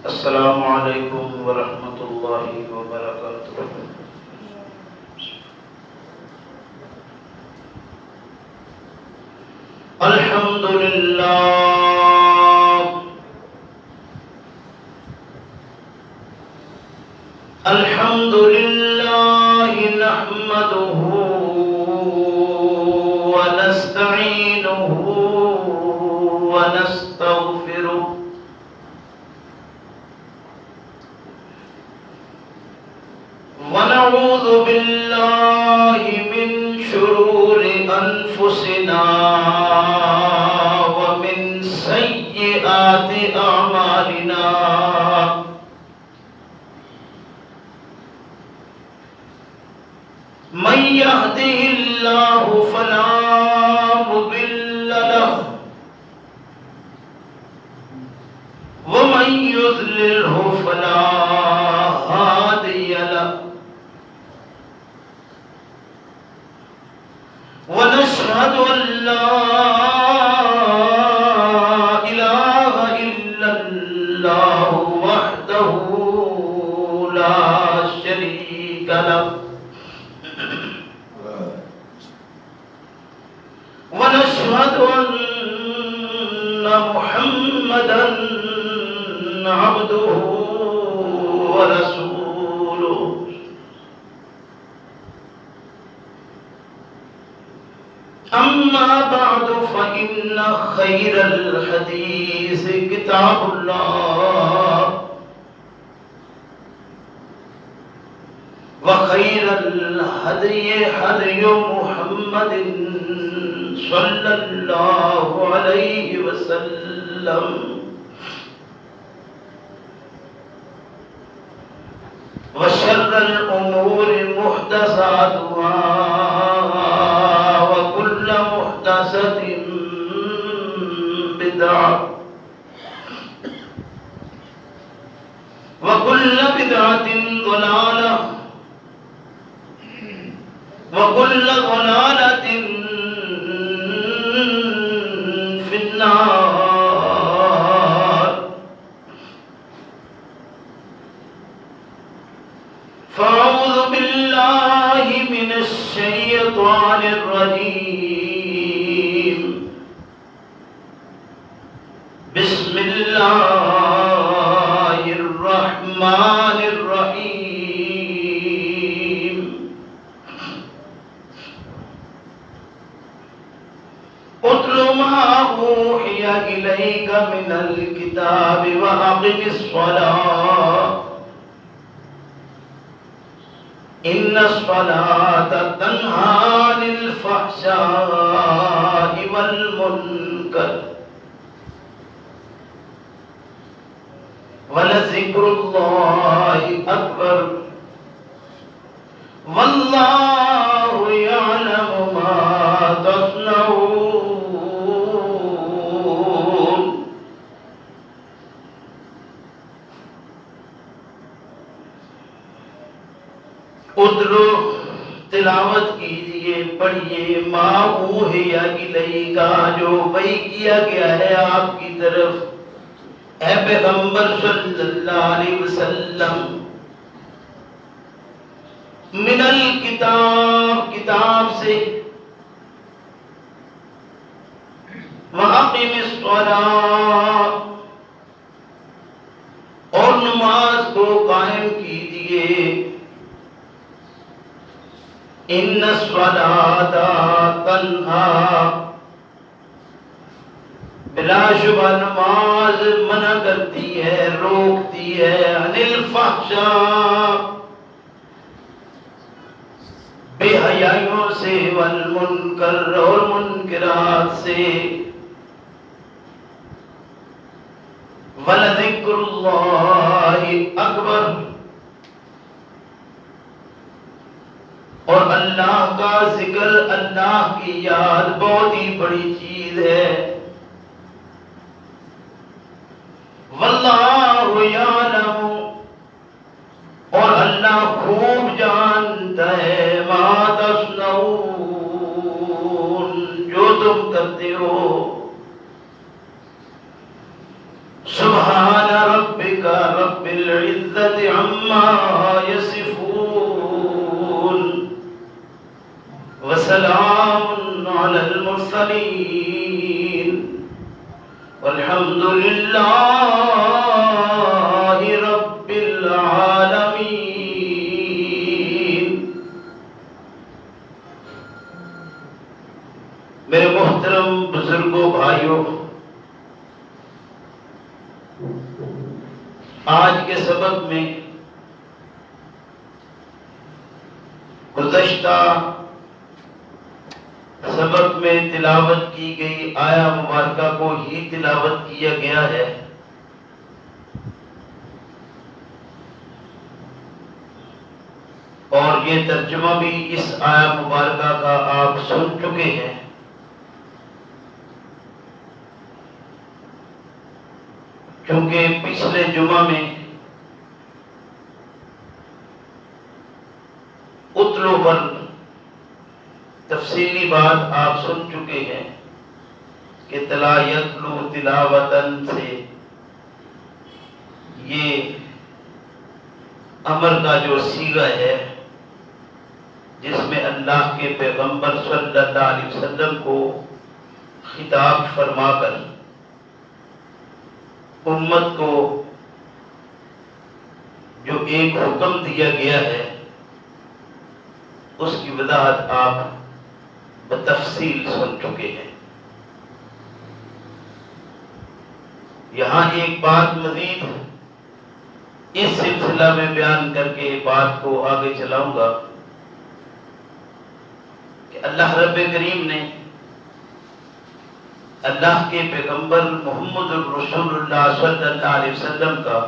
السلام علیکم ورحمۃ اللہ وبرکاتہ۔ الحمد للہ الحمد للہ نحمدہ ونستعینہ ونستغفرہ ونعوذ باللہ من شرور انفسنا ومن سیئات اعمالنا من يهده الله فلا مضل له ومن يضلله فلا هادي له ونشهد أن لا إله إلا الله وحده لا شريك له ونشهد أن محمدا عبده ورسوله أما بعد فإن خير الحديث كتاب الله وخير الهدي هدي محمد صلى الله عليه وسلم وشر الأمور محدثاتها وكل محدثة بدعة وكل بدعة ضلالة وكل ضلالة في النار فأعوذ بالله من الشيطان الرجيم بسم الله الرحمن الرحيم اتل ما أوحي إليك من الكتاب وأقم الصلاة إن الصلاة تنهى عن الفحشاء والمنكر ولذكر الله أكبر والله يعلم ما تصنعون۔ اتلو تلاوت کیجئے، پڑھیے، ما اوحی الیک، جو وحی کیا گیا ہے آپ کی طرف اے پیغمبر صلی اللہ علیہ وسلم، من الکتاب، کتاب سے، وَأَقِمِ الصَّلَاةَ، اور نماز کو قائم کیجئے، ان الصلاۃ تنہا، بلا شبہ نماز منع کرتی ہے، روکتی ہے، عن الفحشاء، بے حیائیوں سے، والمنکر، اور منکرات سے، ولذکر اللہ اکبر، اور اللہ کا ذکر، اللہ کی یاد بہت ہی بڑی چیز ہے۔ واللہ یعلم، اور اللہ خوب جانتا ہے، ما تصنعون، جو تم کرتے ہو۔ سبحان ربک آج کے سبق میں گزشتہ سبق میں تلاوت کی گئی آیا مبارکہ کو ہی تلاوت کیا گیا ہے، اور یہ ترجمہ بھی اس آیا مبارکہ کا آپ سن چکے ہیں۔ کیونکہ پچھلے جمعہ میں اتلو پر تفصیلی بات آپ سن چکے ہیں کہ تلا یتلو تلاوتن سے یہ امر کا جو صیغہ ہے جس میں اللہ کے پیغمبر صلی اللہ علیہ وسلم کو خطاب فرما کر امت کو جو ایک حکم دیا گیا ہے اس کی وضاحت آپ بتفصیل سن چکے ہیں۔ یہاں ایک بات مزید اس سلسلہ میں بیان کر کے بات کو آگے چلاؤں گا کہ اللہ رب کریم نے اللہ کے پیغمبر محمد الرسول اللہ صلی اللہ علیہ وسلم کا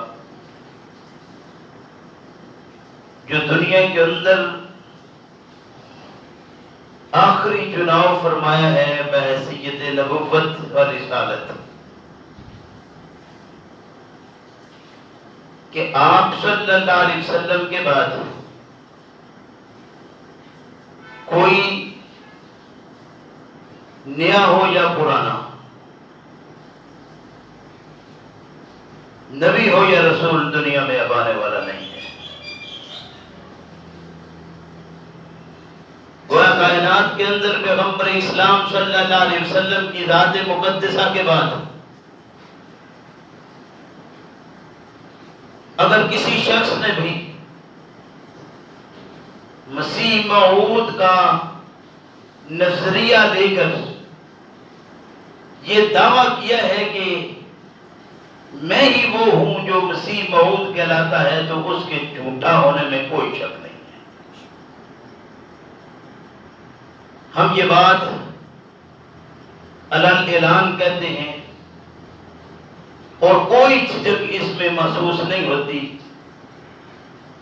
جو دنیا کے اندر آخری چناؤ فرمایا ہے بحیثیت نبوت اور رسالت، کہ آپ صلی اللہ علیہ وسلم کے بعد کوئی نیا ہو یا پرانا، نبی ہو یا رسول دنیا میں اب آنے والا نہیں ہے۔ گویا کائنات کے اندر پیغمبر اسلام صلی اللہ علیہ وسلم کی ذات مقدسہ کے بعد اگر کسی شخص نے بھی مسیح موعود کا نظریہ دے کر یہ دعویٰ کیا ہے کہ میں ہی وہ ہوں جو مسیح موعود کہلاتا ہے، تو اس کے جھوٹا ہونے میں کوئی شک نہیں ہے۔ ہم یہ بات علن اعلان کہتے ہیں اور کوئی جھجک اس میں محسوس نہیں ہوتی۔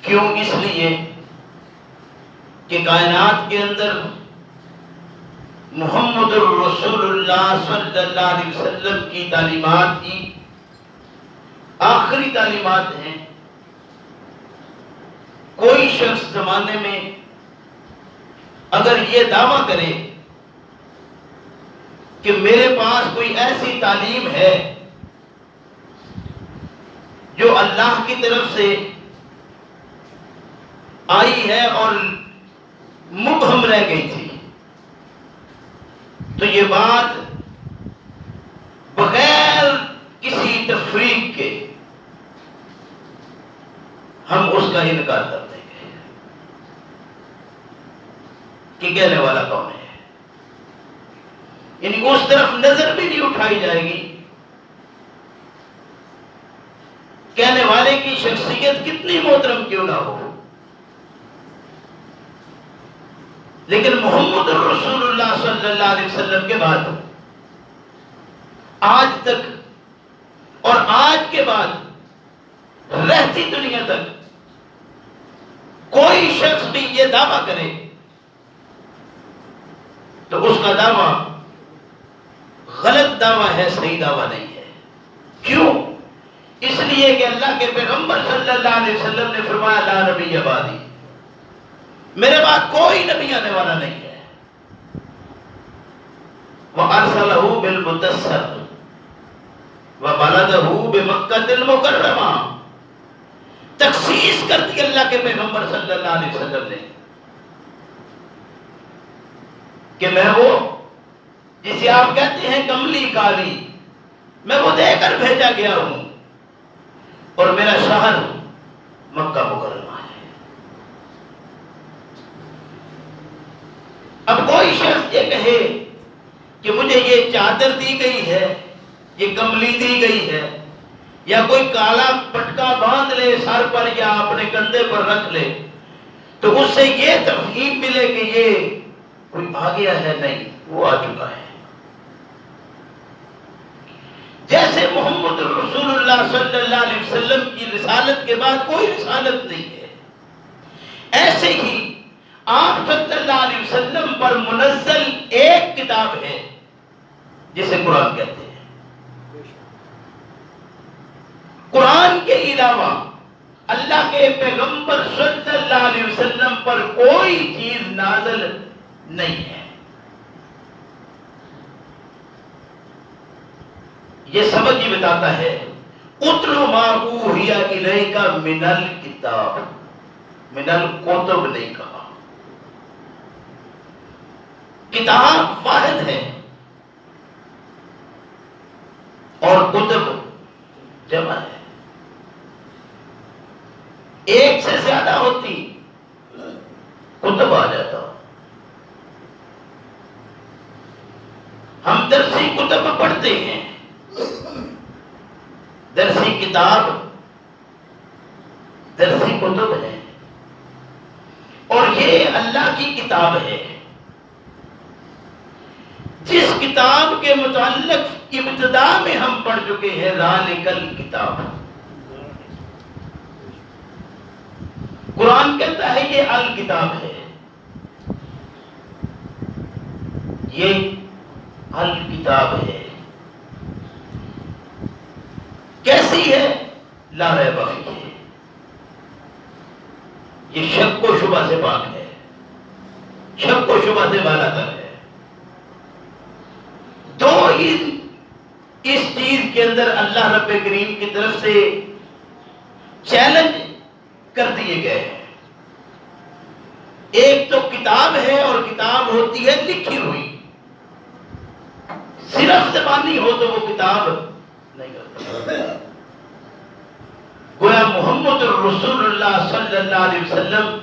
کیوں؟ اس لیے کہ کائنات کے اندر محمد الرسول اللہ صلی اللہ علیہ وسلم کی تعلیمات کی آخری تعلیمات ہیں۔ کوئی شخص زمانے میں اگر یہ دعویٰ کرے کہ میرے پاس کوئی ایسی تعلیم ہے جو اللہ کی طرف سے آئی ہے اور مبہم رہ گئی تھی، تو یہ بات بغیر کسی تفریق کے ہم اس کا انکار کر دیں گے کہ کہنے والا کون ہے، یعنی اس طرف نظر بھی نہیں اٹھائی جائے گی۔ کہنے والے کی شخصیت کتنی محترم کیوں نہ ہو، لیکن محمد رسول اللہ صلی اللہ علیہ وسلم کے بعد آج تک اور آج کے بعد رہتی دنیا تک کوئی شخص بھی یہ دعویٰ کرے تو اس کا دعویٰ غلط دعویٰ ہے، صحیح دعویٰ نہیں ہے۔ کیوں؟ اس لیے کہ اللہ کے پیغمبر صلی اللہ علیہ وسلم نے فرمایا لا نبی بعدی، میرے بعد کوئی نبی آنے والا نہیں ہے۔ وَأَرْسَلَهُ بِالْمُدَّثِّرِ وَبَلَدَهُ بِمَكَّةِ الْمُكَرَّمَةِ، تخصیص کر دی اللہ کے پیغمبر صلی اللہ علیہ وسلم نے کہ میں وہ جسے آپ کہتے ہیں کملی کالی، میں وہ دے کر بھیجا گیا ہوں، اور میرا شہر مکہ مکرمہ ہے۔ اب کوئی شخص یہ کہے کہ مجھے یہ چادر دی گئی ہے، یہ کملی دی گئی ہے، یا کوئی کالا پٹکا باندھ لے سر پر یا اپنے کندھے پر رکھ لے تو اس سے یہ تفہیم ملے کہ یہ کوئی آ گیا ہے، نہیں، وہ آ چکا ہے۔ جیسے محمد رسول اللہ صلی اللہ علیہ وسلم کی رسالت کے بعد کوئی رسالت نہیں ہے، ایسے ہی آپ صلی اللہ علیہ وسلم پر منزل ایک کتاب ہے جسے قرآن کہتے ہیں۔ قرآن کے علاوہ اللہ کے پیغمبر صلی اللہ علیہ وسلم پر کوئی چیز نازل نہیں ہے۔ یہ سبق یہ بتاتا ہے اتل ما اوحی الیک من الکتاب، من الکتب نہیں کہا، کتاب واحد ہے اور کتب جمع ہے، ایک سے زیادہ ہوتی کتب آ جاتا۔ ہم درسی کتب پڑھتے ہیں، درسی کتاب درسی کتب ہے، اور یہ اللہ کی کتاب ہے جس کتاب کے متعلق ابتدا میں ہم پڑھ چکے ہیں ذالک الکتاب۔ قرآن کہتا ہے یہ الکتاب ہے، یہ الکتاب ہے، کیسی ہے؟ لا ریب فیہ، یہ شک و شبہ سے پاک ہے، شک و شبہ سے بالا تر ہے۔ دو اس چیز کے اندر اللہ رب کریم کی طرف سے چیلنج کر دیے گئے ہیں، ایک تو کتاب ہے، اور کتاب ہوتی ہے لکھی ہوئی، صرف زبانی ہو تو وہ کتاب نہیں ہوتی۔ گویا محمد رسول اللہ صلی اللہ علیہ وسلم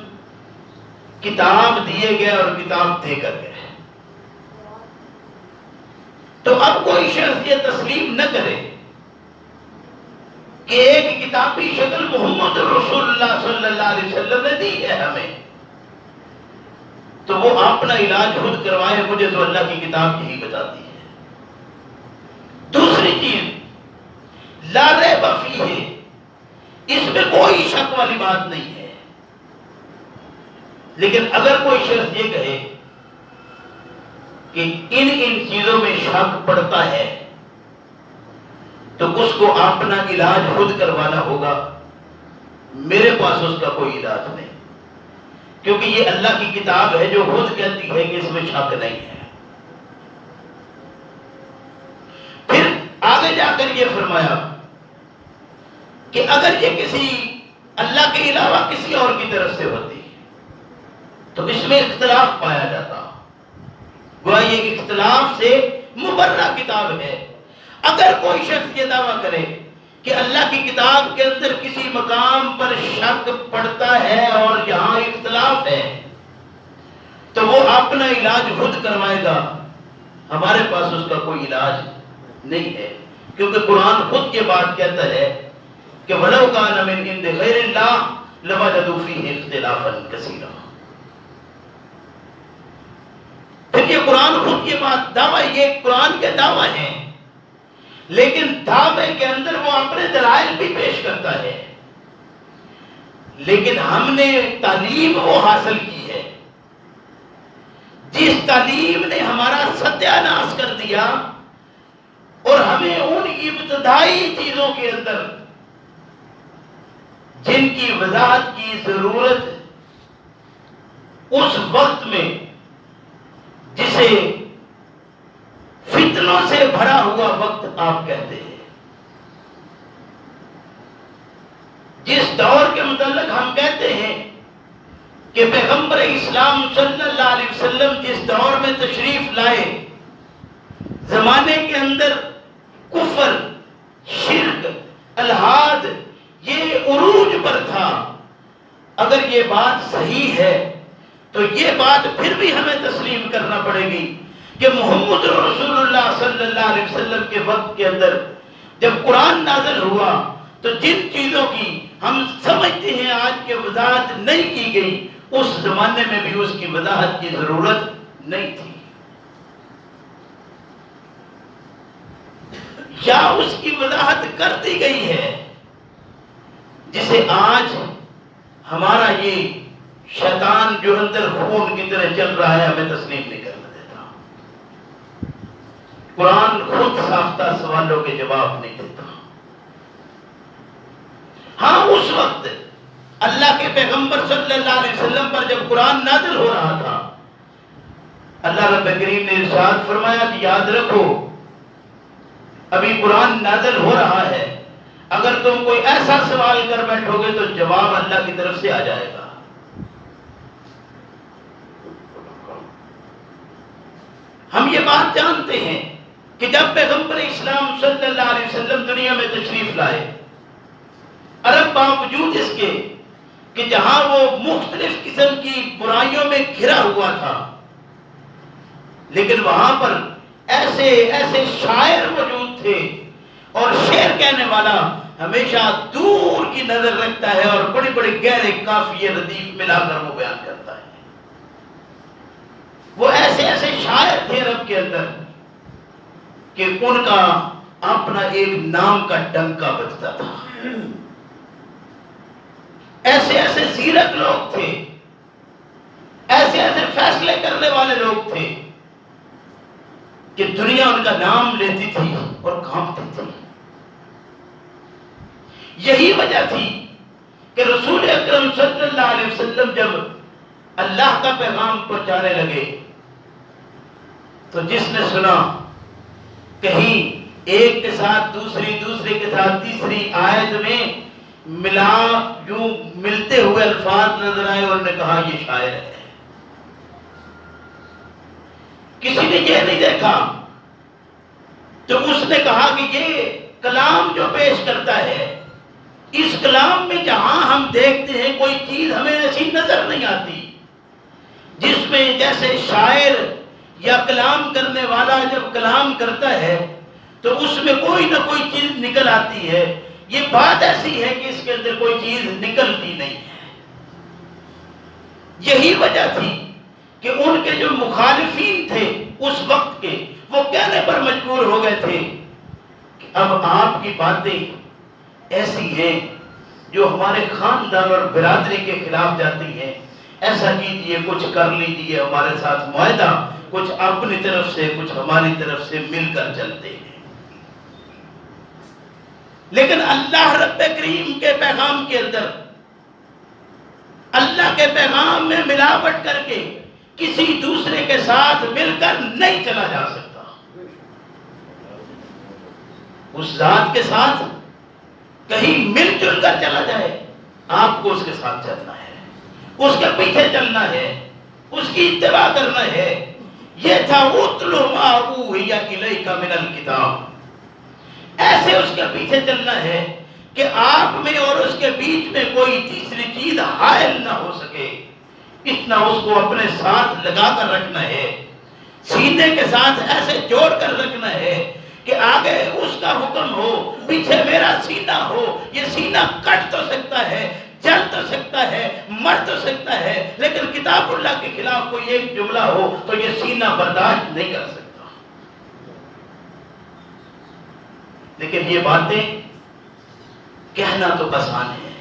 کتاب دیے گئے اور کتاب دے کر گئے، تو اب کوئی شخص یہ تسلیم نہ کرے کہ ایک کتابی شکل محمد رسول اللہ صلی اللہ علیہ وسلم نے دی ہے ہمیں، تو وہ اپنا علاج خود کروائے، مجھے تو اللہ کی کتاب یہی بتاتی ہے۔ دوسری چیز لا ریب فیہ، اس میں کوئی شک والی بات نہیں ہے، لیکن اگر کوئی شخص یہ کہے کہ ان چیزوں میں شک پڑتا ہے تو اس کو اپنا علاج خود کروانا ہوگا، میرے پاس اس کا کوئی علاج نہیں، کیونکہ یہ اللہ کی کتاب ہے جو خود کہتی ہے کہ اس میں شک نہیں ہے۔ پھر آگے جا کر یہ فرمایا کہ اگر یہ کسی اللہ کے علاوہ کسی اور کی طرف سے ہوتی تو اس میں اختلاف پایا جاتا، گویا یہ اختلاف سے مبرہ کتاب ہے۔ اگر کوئی شخص یہ دعویٰ کرے کہ اللہ کی کتاب کے اندر کسی مقام پر شک پڑتا ہے اور یہاں اختلاف ہے تو وہ اپنا علاج خود کروائے گا، ہمارے پاس اس کا کوئی علاج نہیں ہے، کیونکہ قرآن خود یہ بات کہتا ہے کہ وَلَوْ كَانَ مِنْ عِنْدِ غَيْرِ اللَّهِ لَوَجَدُوا فِيهِ اخْتِلَافًا كَثِيرًا۔ پھر یہ قرآن خود یہ بات دعویٰ، یہ قرآن کے دعویٰ ہیں، لیکن دعوے کے اندر وہ اپنے دلائل بھی پیش کرتا ہے، لیکن ہم نے تعلیم وہ حاصل کی ہے جس تعلیم نے ہمارا ستیہ ناش کر دیا، اور ہمیں ان ابتدائی چیزوں کے اندر جن کی وضاحت کی ضرورت اس وقت میں جسے فتنوں سے بھرا ہوا وقت آپ کہتے ہیں، جس دور کے متعلق ہم کہتے ہیں کہ پیغمبر اسلام صلی اللہ علیہ وسلم جس دور میں تشریف لائے، زمانے کے اندر کفر، شرک، الحاد یہ عروج پر تھا۔ اگر یہ بات صحیح ہے تو یہ بات پھر بھی ہمیں تسلیم کرنا پڑے گی کہ محمد رسول اللہ صلی اللہ علیہ وسلم کے وقت کے اندر جب قرآن نازل ہوا تو جن چیزوں کی ہم سمجھتے ہیں آج کے وضاحت نہیں کی گئی، اس زمانے میں بھی اس کی وضاحت کی ضرورت نہیں تھی، یا اس کی وضاحت کر دی گئی ہے، جسے آج ہمارا یہ شیطان جو اندر خون کی طرح چل رہا ہے ہمیں تسلیم نہیں کرنا دیتا۔ قرآن خود ساختہ سوالوں کے جواب نہیں دیتا۔ ہاں اس وقت اللہ کے پیغمبر صلی اللہ علیہ وسلم پر جب قرآن نازل ہو رہا تھا، اللہ رب کریم نے ارشاد فرمایا کہ یاد رکھو ابھی قرآن نازل ہو رہا ہے، اگر تم کوئی ایسا سوال کر بیٹھو گے تو جواب اللہ کی طرف سے آ جائے گا۔ ہم یہ بات جانتے ہیں کہ جب پیغمبر اسلام صلی اللہ علیہ وسلم دنیا میں تشریف لائے، عرب باوجود اس کے کہ جہاں وہ مختلف قسم کی برائیوں میں گھرا ہوا تھا، لیکن وہاں پر ایسے ایسے شاعر موجود تھے، اور شعر کہنے والا ہمیشہ دور کی نظر رکھتا ہے اور بڑے بڑے گہرے قافیے ردیف ملا کر وہ بیان کرتا ہے۔ وہ ایسے ایسے شاعر تھے عرب کے اندر کہ ان کا اپنا ایک نام کا ڈنکا بجتا تھا۔ ایسے ایسے زیرک لوگ تھے، ایسے ایسے فیصلے کرنے والے لوگ تھے کہ دنیا ان کا نام لیتی تھی اور کانپتی تھی۔ یہی وجہ تھی کہ رسول اکرم صلی اللہ علیہ وسلم جب اللہ کا پیغام پہنچانے لگے تو جس نے سنا کہیں ایک کے ساتھ دوسری، دوسرے کے ساتھ تیسری آیت میں یوں ملتے ہوئے الفاظ نظر آئے، اور نے کہا یہ شاعر ہے۔ کسی نے یہ نہیں دیکھا تو اس نے کہا کہ یہ کلام جو پیش کرتا ہے، اس کلام میں جہاں ہم دیکھتے ہیں کوئی چیز ہمیں ایسی نظر نہیں آتی جس میں جیسے شاعر یا کلام کرنے والا جب کلام کرتا ہے تو اس میں کوئی نہ کوئی چیز نکل آتی ہے، یہ بات ایسی ہے کہ اس کے اندر کوئی چیز نکلتی نہیں ہے۔ یہی وجہ تھی کہ ان کے جو مخالفین تھے اس وقت کے، وہ کہنے پر مجبور ہو گئے تھے کہ اب آپ کی باتیں ایسی ہیں جو ہمارے خاندان اور برادری کے خلاف جاتی ہیں، ایسا کیجئے، کچھ کر لیجئے ہمارے ساتھ معاہدہ، کچھ اپنی طرف سے کچھ ہماری طرف سے مل کر چلتے ہیں۔ لیکن اللہ رب کریم کے پیغام کے اندر، اللہ کے پیغام میں ملاوٹ کر کے کسی دوسرے کے ساتھ مل کر نہیں چلا جا سکتا۔ اس ذات کے ساتھ کہیں مل جل کر چلا جائے، آپ کو اس کے ساتھ چلنا ہے، اس کے پیچھے چلنا ہے، اس کی اتباع کرنا ہے۔ یہ تھا اتل ما اوحی الیک من الکتاب، ایسے اس کے پیچھے چلنا ہے کہ آپ میں اور اس کے بیچ میں کوئی تیسری چیز حائل نہ ہو سکے، اتنا اس کو اپنے ساتھ لگا کر رکھنا ہے، سینے کے ساتھ ایسے جوڑ کر رکھنا ہے کہ آگے اس کا حکم ہو، پیچھے میرا سینہ ہو۔ یہ سینہ کٹ تو سکتا ہے، جل تو سکتا ہے، مر تو سکتا ہے، لیکن کتاب اللہ کے خلاف کوئی ایک جملہ ہو تو یہ سینہ برداشت نہیں کر سکتا۔ لیکن یہ باتیں کہنا تو آسان ہے،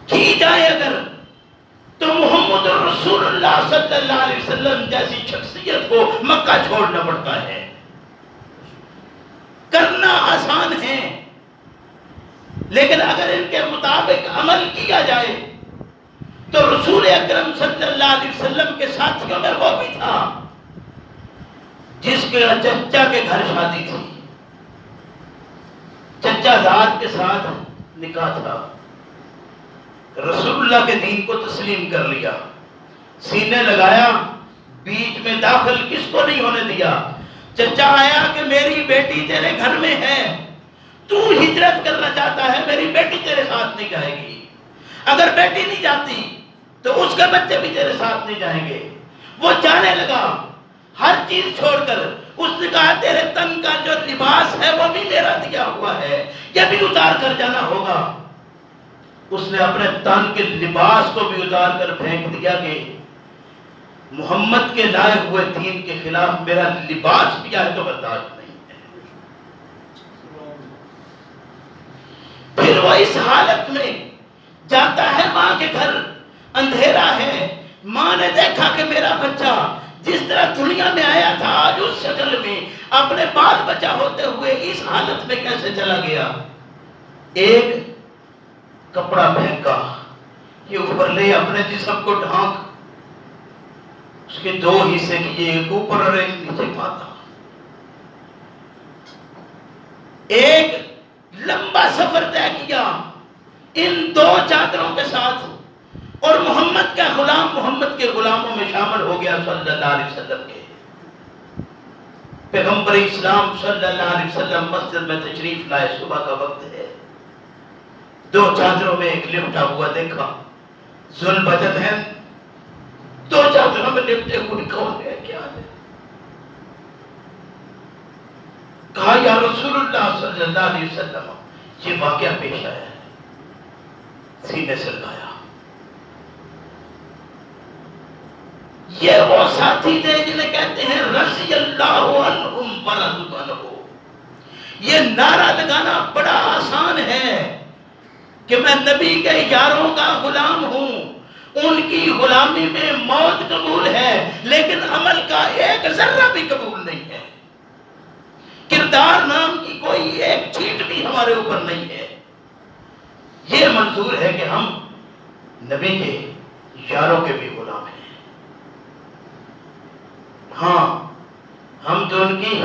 کی جائے اگر تو محمد رسول اللہ صلی اللہ علیہ وسلم جیسی شخصیت کو مکہ چھوڑنا پڑتا ہے۔ کرنا آسان ہے، لیکن اگر ان کے مطابق عمل کیا جائے تو رسول اکرم صلی اللہ علیہ وسلم کے ساتھیوں میں وہ بھی تھا جس کے چچا کے گھر شادی تھی، چچا زاد کے ساتھ نکاح تھا، رسول اللہ کے دین کو تسلیم کر لیا، سینے لگایا، بیچ میں داخل کس کو نہیں ہونے دیا۔ چچا آیا کہ میری بیٹی تیرے گھر میں ہے، تو ہجرت کرنا چاہتا ہے، میری بیٹی تیرے ساتھ نہیں جائے گی، اگر بیٹی نہیں جاتی تو اس کے بچے بھی تیرے ساتھ نہیں جائیں گے۔ وہ جانے لگا، ہر چیز چھوڑ کر اس نے کہا تیرے تن کا جو لباس ہے وہ بھی میرا دیا ہوا ہے، یہ بھی اتار کر جانا ہوگا۔ اس نے اپنے تن کے لباس کو بھی اتار کر پھینک دیا کہ محمد کے لائے ہوئے دین کے خلاف میرا لباس بھی آئے تو برداشت نہیں ہے۔ پھر وہ اس حالت میں جاتا ہے ماں کے گھر، اندھیرا ہے، ماں نے دیکھا کہ میرا بچہ جس طرح دنیا میں آیا تھا آج اس شکل میں اپنے بال بچہ ہوتے ہوئے اس حالت میں کیسے چلا گیا۔ ایک کپڑا پھینکا کہ اوپر لے اپنے جسم کو ڈھانک، اس کے دو حصے کیے، ایک اوپر اور ایک نیچے پاتا۔ ایک لمبا سفر طے کیا ان دو چادروں کے ساتھ، اور محمد کا غلام محمد کے غلاموں میں شامل ہو گیا صلی اللہ علیہ وسلم کے۔ پیغمبر اسلام صلی اللہ علیہ وسلم مسجد میں تشریف لائے، صبح کا وقت ہے، دو چادروں میں ایک لپٹا ہوا دیکھا، ذوالبجد ہے، دو چادروں میں لپٹے ہوئے کون ہے، کیا ہے؟ کہا یا رسول اللہ صلی اللہ علیہ وسلم یہ واقعہ پیش آیا ہے، سینے سے لگایا۔ یہ وہ ساتھی تھے جنہیں کہتے ہیں رضی اللہ عنہم ورضوا عنہ۔ یہ نعرہ لگانا بڑا آسان ہے کہ میں نبی کے یاروں کا غلام ہوں، ان کی غلامی میں موت قبول ہے، لیکن عمل کا ایک ذرہ بھی قبول نہیں ہے، کردار نام کی کوئی ایک چیٹ بھی ہمارے اوپر نہیں ہے۔ یہ منظور ہے کہ ہم نبی کے یاروں کے بھی غلام ہیں۔ ہاں ہم تو ان کی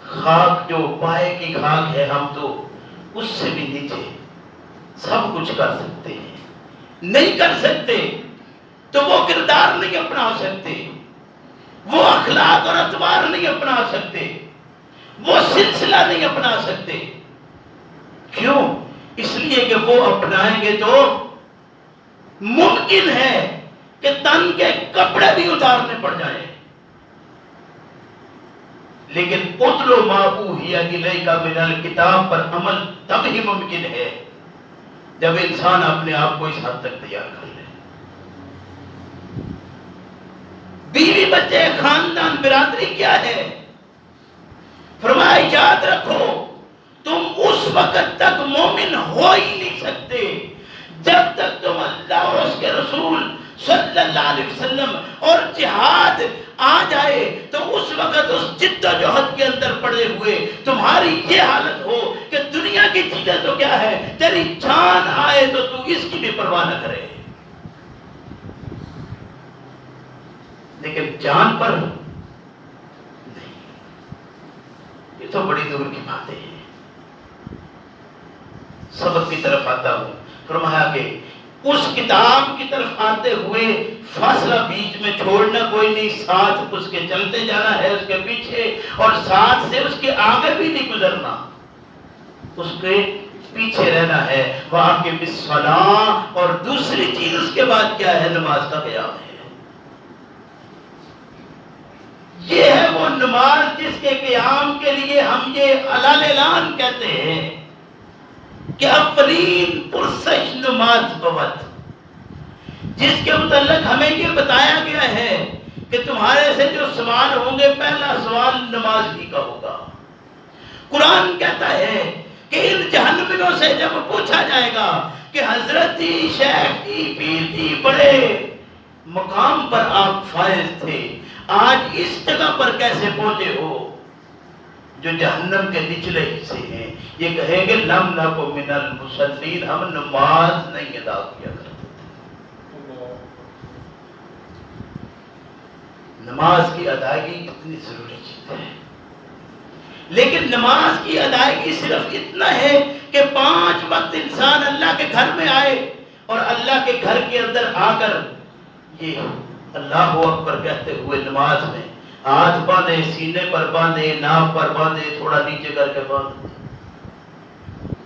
خاک جو پائے کی خاک ہے، ہم تو اس سے بھی نیچے سب کچھ کر سکتے ہیں، نہیں کر سکتے تو وہ کردار نہیں اپنا سکتے، وہ اخلاق اور اطوار نہیں اپنا سکتے، وہ سلسلہ نہیں اپنا سکتے۔ کیوں؟ اس لیے کہ وہ اپنائیں گے تو ممکن ہے کہ تن کے کپڑے بھی اتارنے پڑ جائیں، لیکن اتلو ما اوحی الیک من الکتاب پر عمل تب ہی ممکن ہے جب انسان اپنے آپ کو اس حد تک تیار کر لے۔ بیوی بچے خاندان برادری کیا ہے؟ فرمایا یاد رکھو تم اس وقت تک مومن ہو ہی نہیں سکتے جب تک تم اللہ اور اس کے رسول صلی اللہ علیہ وسلم اور جہاد آ جائے تو اس وقت اس جد و جہد کے اندر پڑے ہوئے تمہاری یہ حالت ہو کہ دنیا کی چیزیں تو کیا ہے، تیری جان آئے تو تو اس کی بھی پرواہ نہ کرے، لیکن جان پر نہیں۔ یہ تو بڑی دور کی باتیں ہیں۔ سبق کی طرف آتا ہوں، فرمایا کہ اس کتاب کی طرف آتے ہوئے فاصلہ بیچ میں چھوڑنا کوئی نہیں، ساتھ اس کے چلتے جانا ہے، اس کے پیچھے، اور ساتھ سے اس کے آگے بھی نہیں گزرنا، اس کے پیچھے رہنا ہے۔ وَأَقِمِ الصَّلَاةَ، اور دوسری چیز اس کے بعد کیا ہے؟ نماز کا قیام ہے۔ یہ ہے وہ نماز جس کے قیام کے لیے ہم یہ اعلان کہتے ہیں کہ اولین پرسش نماز بود، جس کے متعلق ہمیں یہ بتایا گیا ہے کہ تمہارے سے جو سوال ہوں گے پہلا سوال نماز ہی کا ہوگا۔ قرآن کہتا ہے کہ ان جہنمیوں سے جب پوچھا جائے گا کہ حضرت جی، شیخ جی، پیر جی، بڑے مقام پر آپ فائز تھے، آج اس جگہ پر کیسے پہنچے ہو جو جہنم کے نچلے حصے ہیں؟ یہ کہیں گے لم نکو من المصلین، ہم نماز نہیں ادا کیا کرتے تھے۔ نماز کی ادائیگی اتنی ضروری چیز ہے، لیکن نماز کی ادائیگی صرف اتنا ہے کہ 5 وقت انسان اللہ کے گھر میں آئے اور اللہ کے گھر کے اندر آ کر یہ اللہ اکبر کہتے ہوئے نماز میں ہاتھ باندھے، سینے پر باندھے، ناف پر باندھے، تھوڑا نیچے کر کے باندھے،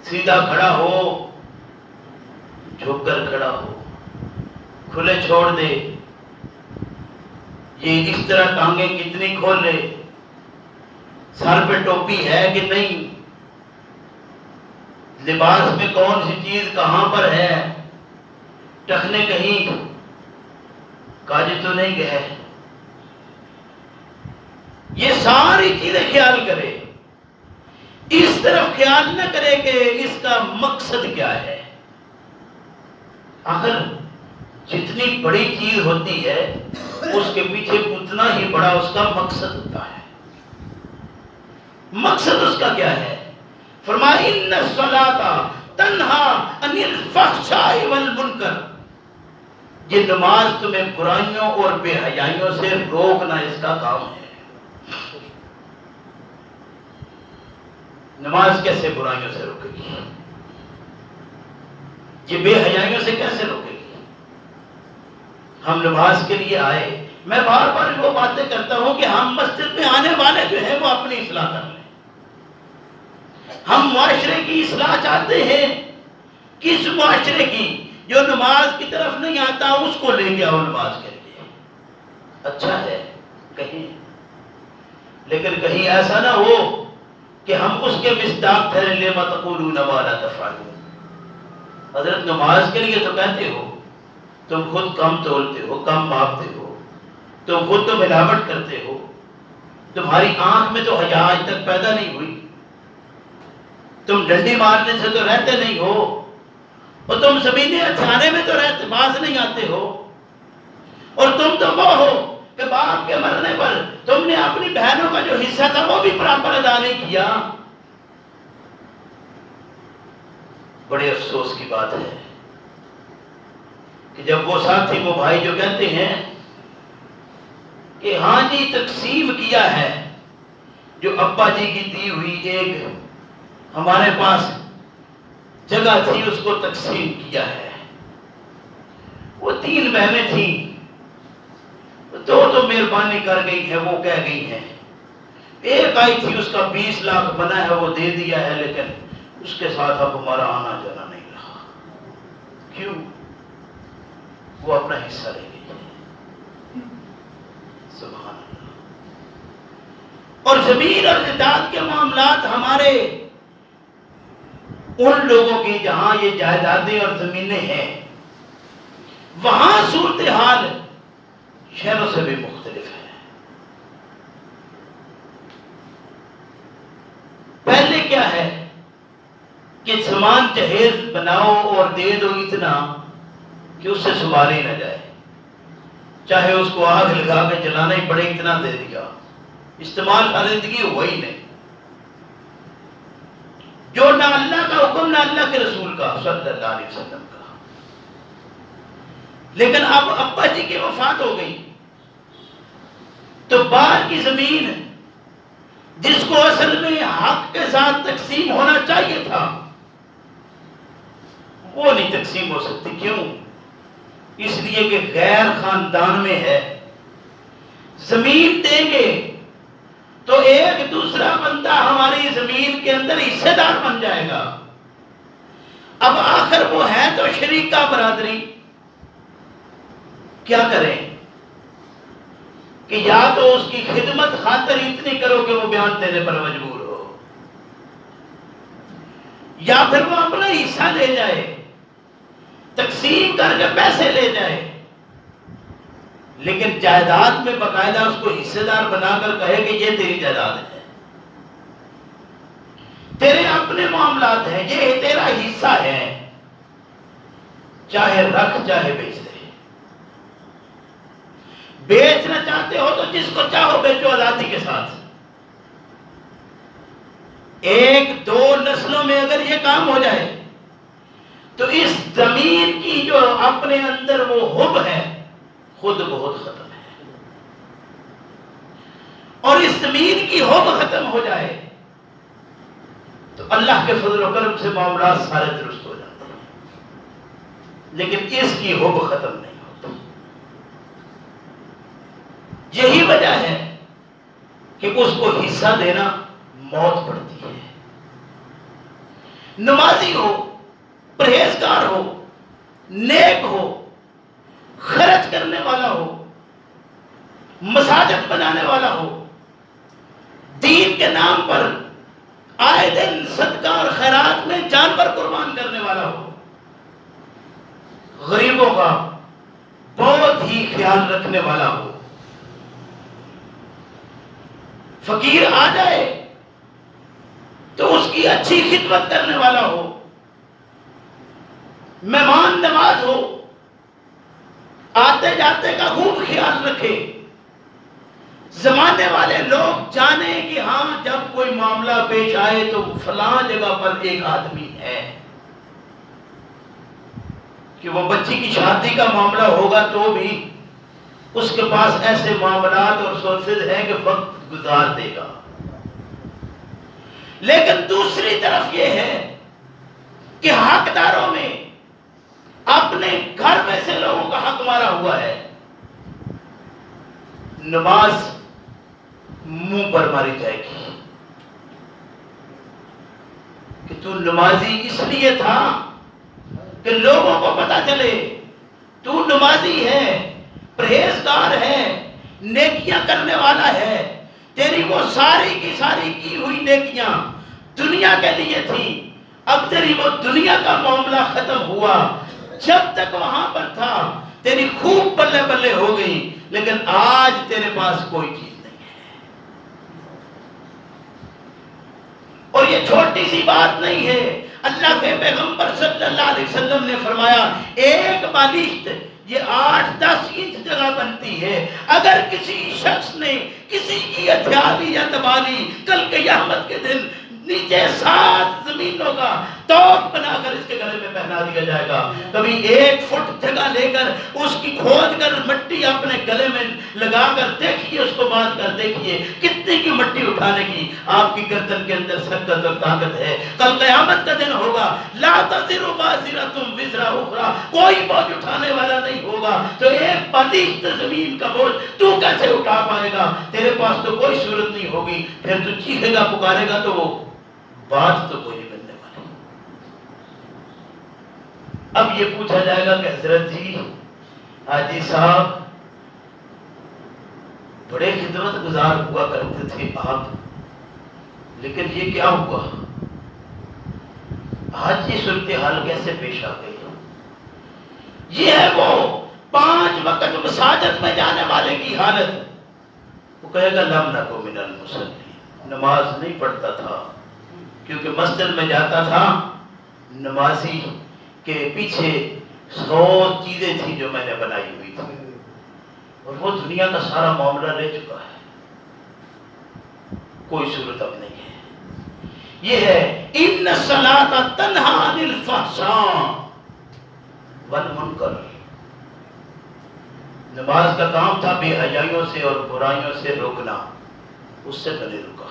سیدھا کھڑا ہو، جھک کر کھڑا ہو، کھلے چھوڑ دے، یہ اس طرح ٹانگیں کتنی کھول لے، سر پہ ٹوپی ہے کہ نہیں، لباس میں کون سی چیز کہاں پر ہے، ٹخنے کہیں کاج تو نہیں گئے، یہ ساری چیزیں خیال کرے، اس طرف خیال نہ کرے کہ اس کا مقصد کیا ہے۔ آخر جتنی بڑی چیز ہوتی ہے اس کے پیچھے اتنا ہی بڑا اس کا مقصد ہوتا ہے۔ مقصد اس کا کیا ہے؟ فرمایا ان الصلاۃ تنہا عن الفحشاء والمنکر، یہ نماز تمہیں برائیوں اور بے حیائیوں سے روکنا اس کا کام ہے۔ نماز کیسے برائیوں سے روکے گی؟ یہ بے حیائیوں سے کیسے روکے گی؟ ہم نماز کے لیے آئے، میں بار بار وہ باتیں کرتا ہوں کہ ہم مسجد میں آنے والے جو ہیں وہ اپنی اصلاح کر لیں۔ ہم معاشرے کی اصلاح چاہتے ہیں، کس معاشرے کی؟ جو نماز کی طرف نہیں آتا اس کو لے کے آؤ نماز کے لیے، اچھا ہے کہیں، لیکن کہیں ایسا نہ ہو کہ ہم اس کے مصداق ٹھہرے، لما تقولون ما لا تفعلون۔ حضرت نماز کے لیے تو کہتے ہو، تم خود کم تولتے ہو، کم ماپتے ہو، تم خود تو ملاوٹ کرتے ہو، تمہاری آنکھ میں تو حیا آج تک پیدا نہیں ہوئی، تم ڈنڈی مارنے سے تو رہتے نہیں ہو، اور تم زمینیں اچھانے میں تو رہتے باز نہیں آتے ہو، اور تم تو وہ ہو کہ باپ کے مرنے پر تم نے اپنی بہنوں کا جو حصہ تھا وہ بھی برابر ادا نہیں کیا۔ بڑے افسوس کی بات ہے کہ جب وہ ساتھی وہ بھائی جو کہتے ہیں کہ ہاں جی تقسیم کیا ہے، جو ابا جی کی دی ہوئی ایک ہمارے پاس جگہ تھی اس کو تقسیم کیا ہے، وہ 3 بہنیں تھیں، دو تو مہربانی کر گئی ہے، وہ کہہ گئی ہیں، ایک آئی تھی اس کا 20 لاکھ بنا ہے وہ دے دیا ہے، لیکن اس کے ساتھ اب ہمارا آنا جانا نہیں رہا۔ کیوں؟ وہ اپنا حصہ لے گئی ہے۔ سبحان اللہ۔ اور زمین اور جائیداد کے معاملات ہمارے ان لوگوں کی جہاں یہ جائیدادیں اور زمینیں ہیں، وہاں صورتحال شہروں سے بھی مختلف ہے۔ پہلے کیا ہے کہ سامان جہیز بناؤ اور دے دو اتنا کہ اس سے سنبھالا ہی نہ جائے، چاہے اس کو آگ لگا کے جلانا ہی پڑے، اتنا دے دیا، استعمال خالندگی ہوا ہی نہیں، جو نہ اللہ کا حکم نہ اللہ کے رسول کا صلی اللہ علیہ وسلم کا۔ لیکن اب ابا جی کی وفات ہو گئی تو باہر کی زمین جس کو اصل میں حق کے ساتھ تقسیم ہونا چاہیے تھا وہ نہیں تقسیم ہو سکتی۔ کیوں؟ اس لیے کہ غیر خاندان میں ہے، زمین دیں گے تو ایک دوسرا بندہ ہماری زمین کے اندر حصے دار بن جائے گا۔ اب آخر وہ ہے تو شریکہ برادری، کیا کریں کہ یا تو اس کی خدمت خاطر اتنی کرو کہ وہ بیان دینے پر مجبور ہو، یا پھر وہ اپنا حصہ لے جائے، تقسیم کر کے پیسے لے جائے، لیکن جائیداد میں باقاعدہ اس کو حصے دار بنا کر کہے کہ یہ تیری جائیداد ہے، تیرے اپنے معاملات ہیں، یہ تیرا حصہ ہے، چاہے رکھ چاہے بیچ دے۔ بیچنا چاہتے ہو تو جس کو چاہو بیچو آزادی کے ساتھ۔ 1-2 نسلوں میں اگر یہ کام ہو جائے تو اس زمین کی جو اپنے اندر وہ حب ہے خود بہت ختم ہے، اور اس زمین کی حب ختم ہو جائے تو اللہ کے فضل و کرم سے معاملات سارے درست ہو جاتے ہیں، لیکن اس کی حب ختم نہیں ہوتی۔ یہی وجہ ہے کہ اس کو حصہ دینا موت پڑتی ہے۔ نمازی ہو، پرہیزگار ہو، نیک ہو، خرچ کرنے والا ہو، مساجد بنانے والا ہو، دین کے نام پر آئے دن صدقہ اور خیرات میں جانور قربان کرنے والا ہو، غریبوں کا بہت ہی خیال رکھنے والا ہو، فقیر آ جائے تو اس کی اچھی خدمت کرنے والا ہو، مہمان نواز ہو، آتے جاتے کا خوب خیال رکھے، زمانے والے لوگ جانیں کہ ہاں جب کوئی معاملہ پیش آئے تو فلاں جگہ پر ایک آدمی ہے، کہ وہ بچی کی شادی کا معاملہ ہوگا تو بھی اس کے پاس ایسے معاملات اور سورسز ہیں کہ وقت گزار دے گا۔ لیکن دوسری طرف یہ ہے کہ حقداروں میں اپنے گھر میں سے لوگوں کا حق مارا ہوا ہے، نماز منہ پر ماری جائے گی کہ تو نمازی اس لیے تھا کہ لوگوں کو پتا چلے تو نمازی ہے، پرہیزگار ہے، نیکیاں کرنے والا ہے، تیری وہ ساری کی ساری کی ہوئی نیکیاں دنیا کے لیے تھی، اب تیری وہ دنیا کا معاملہ ختم ہوا، جب تک وہاں پر تھا تیری خوب بلے بلے ہو گئی، لیکن آج تیرے پاس کوئی چیز نہیں ہے۔ اور یہ چھوٹی سی بات نہیں ہے، اللہ کے پیغمبر صلی اللہ علیہ وسلم نے فرمایا ایک بالشت یہ 8-10 انچ جگہ بنتی ہے، اگر کسی شخص نے کسی کی ہتھیالی یا تبالی کل قیامت کے دن نیچے 7 زمینوں کا توق بنا کر اس کے گلے میں پہنا دیا جائے گا، کبھی 1 فٹ جگہ لے کر اس کی کھود کر مٹی اپنے گلے میں لگا کر دیکھیے، اس کو باندھ کر دیکھیے کتنے کی مٹی اٹھانے کی آپ کی گردن کے اندر سکت اور طاقت ہے۔ کل قیامت کا دن ہوگا، لا تزر وازرۃ وزر اخری، کوئی بوجھ اٹھانے والا نہیں ہوگا، تو ایک بالشت زمین کا بوجھ تو کیسے اٹھا پائے گا؟ تیرے پاس تو کوئی صورت نہیں ہوگی، پھر تو چیخے گا پکارے گا تو وہ بات تو کوئی نہیں بننے والی۔ اب یہ پوچھا جائے گا کہ حضرت جی حاجی صاحب بڑے خدمت گزار ہوا کرتے تھے آپ، لیکن یہ کیا ہوا؟ آج یہ صورتحال کیسے پیش آ گئی؟ یہ ہے وہ 5 وقت مساجد میں جانے والے کی حالت۔ وہ کہے گا لم نکو من المصلین، نماز نہیں پڑھتا تھا، کیونکہ مسجد میں جاتا تھا، نمازی کے پیچھے 100 چیزیں تھیں جو میں نے بنائی ہوئی تھی، اور وہ دنیا کا سارا معاملہ لے چکا ہے، کوئی صورت اب نہیں ہے۔ یہ ہے ان الصلاۃ تنہی عن الفحشاء والمنکر، نماز کا کام تھا بے حیائیوں سے اور برائیوں سے روکنا، اس سے پہلے رکا،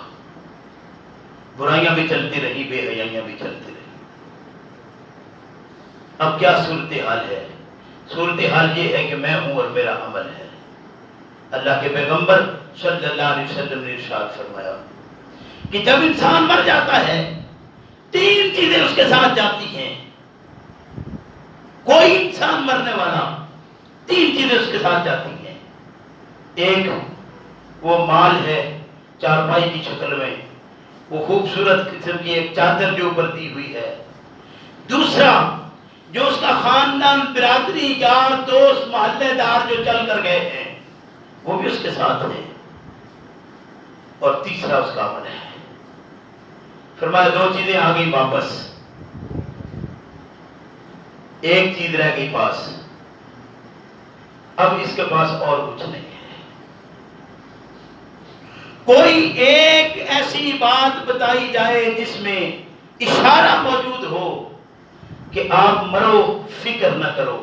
برائیاں بھی چلتی رہی، بے حیائیاں بھی چلتی رہی۔ اب کیا صورتحال ہے؟ صورتحال یہ ہے کہ میں ہوں اور میرا عمل ہے۔ اللہ کے پیغمبر صلی اللہ علیہ وسلم نے ارشاد فرمایا کہ جب انسان مر جاتا ہے 3 چیزیں اس کے ساتھ جاتی ہیں، کوئی انسان مرنے والا 3 چیزیں اس کے ساتھ جاتی ہیں۔ ایک وہ مال ہے چارپائی کی شکل میں، وہ خوبصورت قسم کی ایک چادر جو اوپر دی ہوئی ہے۔ دوسرا جو اس کا خاندان، برادری، یار دوست، محلے دار جو چل کر گئے ہیں وہ بھی اس کے ساتھ ہیں، اور تیسرا اس کا عمل ہے۔ فرمایا 2 چیزیں آ گئی واپس، ایک چیز رہ گئی پاس، اب اس کے پاس اور کچھ نہیں ہے۔ کوئی ایک ایسی بات بتائی جائے جس میں اشارہ موجود ہو کہ آپ مرو فکر نہ کرو،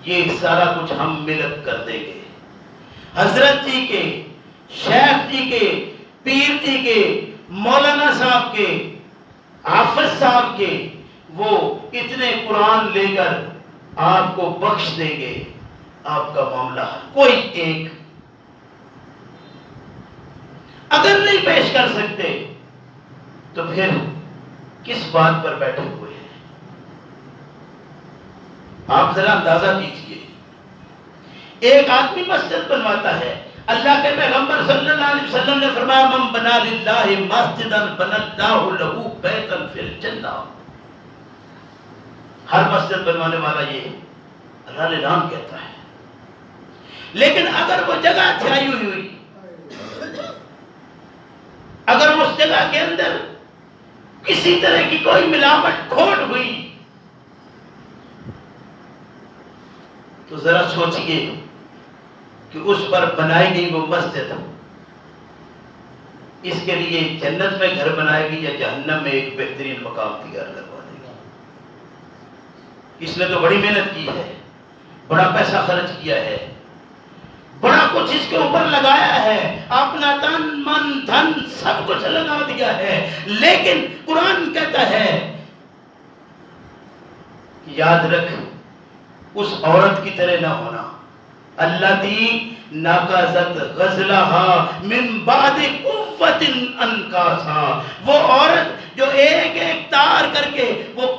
یہ سارا کچھ ہم ملک کر دیں گے۔ حضرت جی کے، شیخ جی کے، پیر جی کے، مولانا صاحب کے، حافظ صاحب کے، وہ اتنے قرآن لے کر آپ کو بخش دیں گے، آپ کا معاملہ کوئی ایک اگر نہیں پیش کر سکتے تو پھر کس بات پر بیٹھے ہوئے ہیں؟ آپ ذرا اندازہ کیجئے، ایک آدمی مسجد بنواتا ہے، اللہ کے پیغمبر صلی اللہ علیہ وسلم نے فرمایا من بنا للہ مسجدا بنى اللہ لہ بیتا فی الجنہ. ہر مسجد بنوانے والا یہ اللہ نے نام کہتا ہے. لیکن اگر وہ جگہ چھائی ہوئی، اگر اس جگہ کے اندر کسی طرح کی کوئی ملاوٹ کھوٹ ہوئی تو ذرا سوچئے کہ اس پر بنائی گئی وہ مسجد اس کے لیے جنت میں گھر بنائے گی یا جہنم میں ایک بہترین مقام تیار کروا دے گی. اس نے تو بڑی محنت کی ہے، بڑا پیسہ خرچ کیا ہے، بڑا کچھ اس کے اوپر لگایا ہے، اپنا تن من دھن سب کچھ لگا دیا ہے، لیکن قرآن کہتا ہے کہ یاد رکھ اس عورت کی طرح نہ ہونا. التی نقضت غزلها من بعد قوت انکاسا، وہ عورت جو ایک ایک تار کر کے وہ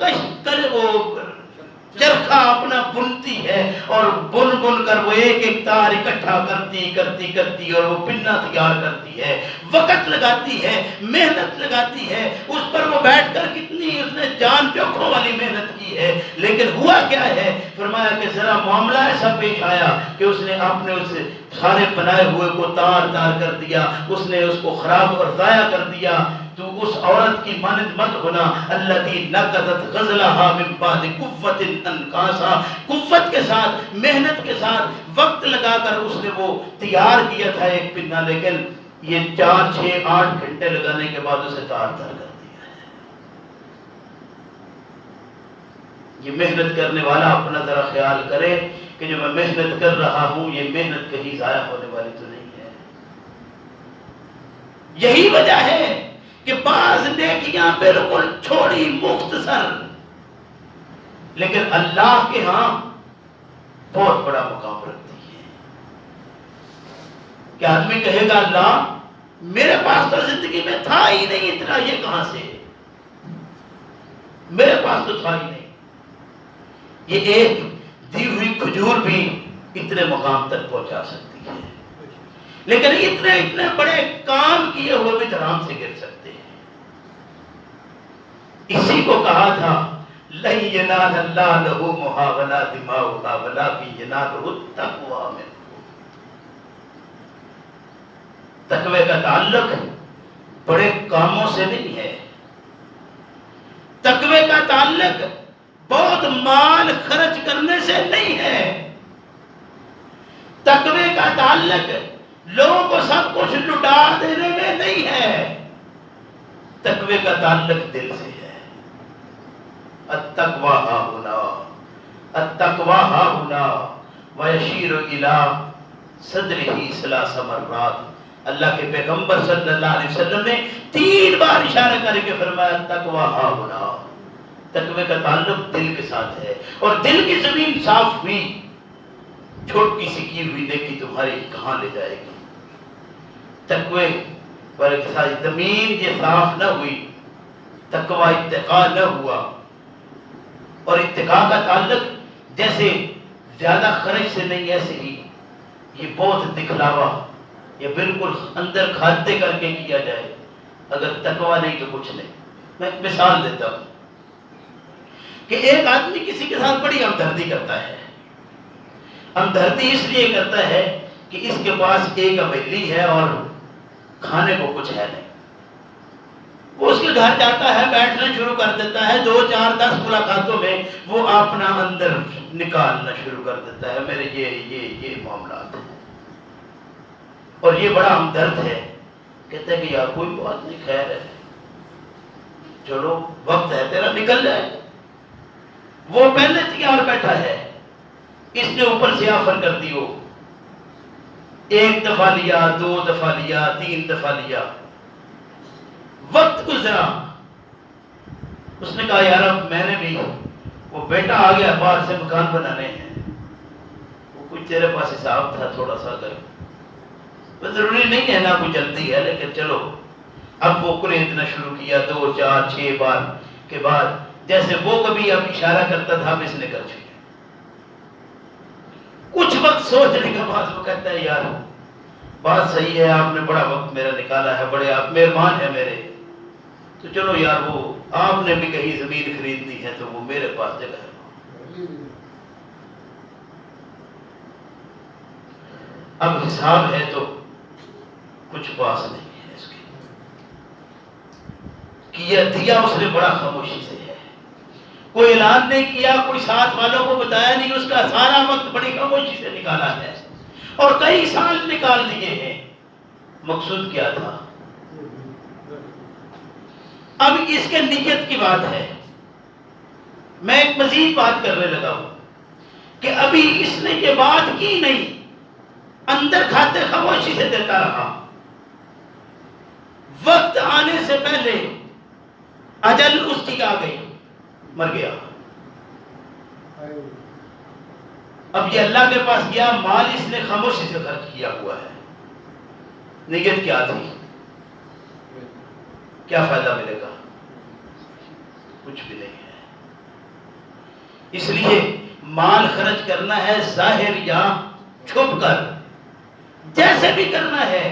چرخہ اپنا بنتی ہے اور بن بن کر وہ ایک ایک تار اکٹھا کرتی اور وہ پنہ تیار کرتی ہے، وقت لگاتی ہے، محنت لگاتی ہے، اس پر وہ بیٹھ کر کتنی اس نے جان جوکھوں والی محنت کی ہے. لیکن ہوا کیا ہے؟ فرمایا کہ ذرا معاملہ ایسا پیش آیا کہ اس نے اپنے اس سارے بنائے ہوئے کو تار کر دیا، اس نے اس کو خراب اور ضائع کر دیا. تو اس عورت کی مانند مت ہونا. التی نقضت غزلها من بعد قوت انکاسا، قوت کے ساتھ، محنت کے ساتھ، وقت لگا کر اس نے وہ تیار کیا تھا ایک پنہ، لیکن یہ 4 6 8 گھنٹے لگانے کے بعد اسے تار کر دیا ہے. یہ محنت کرنے والا اپنا ذرا خیال کرے کہ جو میں محنت کر رہا ہوں یہ محنت کہیں ضائع ہونے والی تو نہیں ہے. یہی وجہ ہے کہ بعض نیکیاں بالکل چھوڑی مختصر لیکن اللہ کے ہاں بہت بڑا مقام رکھتی ہے. کہ آدمی کہے گا اللہ میرے پاس تو زندگی میں تھا ہی نہیں اتنا، یہ کہاں سے؟ میرے پاس تو تھا ہی نہیں. یہ ایک دی ہوئی کھجور بھی اتنے مقام تک پہنچا سکتی ہے، لیکن اتنے بڑے کام کیے ہوئے بھی دھرام سے گر سکتے ہیں. اسی کو کہا تھا لن ینال اللہ لہ محاولہ دماؤہا ولکن ینالہ التقوی منکم. تقوی کا تعلق بڑے کاموں سے نہیں ہے، تقوی کا تعلق بہت مال خرچ کرنے سے نہیں ہے، تقوی کا تعلق لوگوں کو سب کچھ لٹا دینے میں نہیں ہے، تقوی کا تعلق دل سے ہے. التقوی ہاہنا، التقوی ہاہنا ویشیر الی صدرہ ثلاث مرات. اللہ کے پیغمبر صلی اللہ علیہ وسلم نے 3 بار اشارہ کر کے فرمایا التقوی ہاہنا. تقوی کا تعلق دل کے ساتھ ہے، اور دل کی زمین صاف ہوئی چھوٹی سی کی ہوئی نیکی تمہاری کہاں لے جائے گی. تقوی پر زمین یہ صاف نہ ہوئی، تقوی اتقاء نہ ہوا. اور اتقاء کا تعلق جیسے زیادہ خرچ سے نہیں، ایسے ہی یہ بہت دکھلاوا، یہ بالکل اندر کھاتے کر کے کیا جائے. اگر تقوی نہیں تو کچھ نہیں. میں مثال دیتا ہوں کہ ایک آدمی کسی کے ساتھ بڑی ہمدردی کرتا ہے. ہمدردی اس لیے کرتا ہے کہ اس کے پاس ایک حویلی ہے اور کھانے کو کچھ ہے نہیں. وہ اس کے گھر جاتا ہے، بیٹھنا شروع کر دیتا ہے، 2 4 10 ملاقاتوں میں وہ اپنا اندر نکالنا شروع کر دیتا ہے میرے یہ معاملات ہیں. اور یہ بڑا ہمدرد ہے، کہتا ہے کہ یار کوئی بات نہیں، خیر ہے، چلو وقت ہے تیرا، نکل جائے. وہ پہلے تیار بیٹھا ہے، اس نے اوپر سے آفر کر دی. وہ 1 دفعہ لیا، 2 دفعہ لیا، 3 دفعہ لیا. وقت گزرا، اس نے کہا یار اب میں نے بھی، وہ بیٹا آ گیا باہر سے مکان بنانے ہیں، وہ کچھ تیرے پاس حساب تھا تھوڑا سا، اگر ضروری نہیں ہے نہ کوئی جلدی ہے، لیکن چلو. اب وہ خریدنا شروع کیا 2 4 6 بار کے بعد جیسے وہ کبھی اب اشارہ کرتا تھا اب اس نے کر چکا. کچھ وقت سوچنے کے بعد وہ کہتا ہے یار بات صحیح ہے، آپ نے بڑا وقت میرا نکالا ہے، بڑے آپ مہربان ہیں میرے، تو چلو یار وہ آپ نے بھی کہیں زمین خریدنی ہے تو وہ میرے پاس جگہ ہے۔ اب حساب ہے تو کچھ پاس نہیں ہے اس کے، کیا دیا اس نے بڑا خاموشی سے ہے، کوئی اعلان نہیں کیا، کوئی ساتھ والوں کو بتایا نہیں، اس کا سارا وقت بڑی خاموشی سے نکالا ہے اور کئی سال نکال دیے ہیں۔ مقصود کیا تھا؟ اب اس کے نیت کی بات ہے، میں ایک مزید بات کرنے لگا ہوں کہ ابھی اس نے یہ بات کی نہیں، اندر کھاتے خاموشی سے دیتا رہا، وقت آنے سے پہلے اجل اس کی آ گئی، مر گیا۔ اب یہ اللہ کے پاس گیا، مال اس نے خاموشی سے خرچ کیا ہوا ہے، نیت کیا تھی؟ کیا فائدہ ملے گا؟ کچھ بھی نہیں ہے۔ اس لیے مال خرچ کرنا ہے ظاہر یا چھپ کر، جیسے بھی کرنا ہے،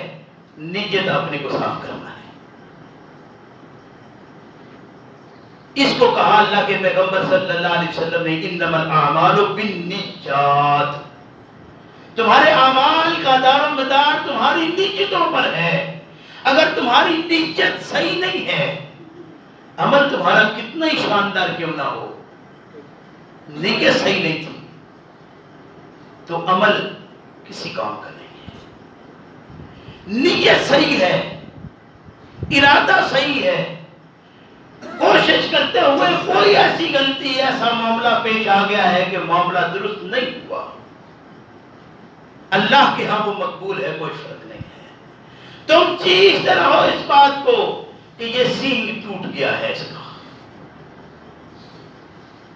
نیت اپنے کو صاف کرنا ہے۔ اس کو کہا اللہ کے پیغمبر صلی اللہ علیہ وسلم نے انما الاعمال بالنیات، تمہارے اعمال کا دار و مدار تمہاری نیتوں پر ہے۔ اگر تمہاری نیت صحیح نہیں ہے، عمل تمہارا کتنا ہی شاندار کیوں نہ ہو، نیت صحیح نہیں تھی تو عمل کسی کام کا نہیں ہے۔ نیت صحیح ہے، ارادہ صحیح ہے، کوشش کرتے ہوئے کوئی ایسی غلطی، ایسا معاملہ پیش آ گیا ہے کہ معاملہ درست نہیں ہوا، اللہ کے ہاں وہ مقبول ہے، کوئی فرق نہیں ہے۔ تم چیختے رہو اس بات کو کہ یہ سینگ ٹوٹ گیا ہے اس کا۔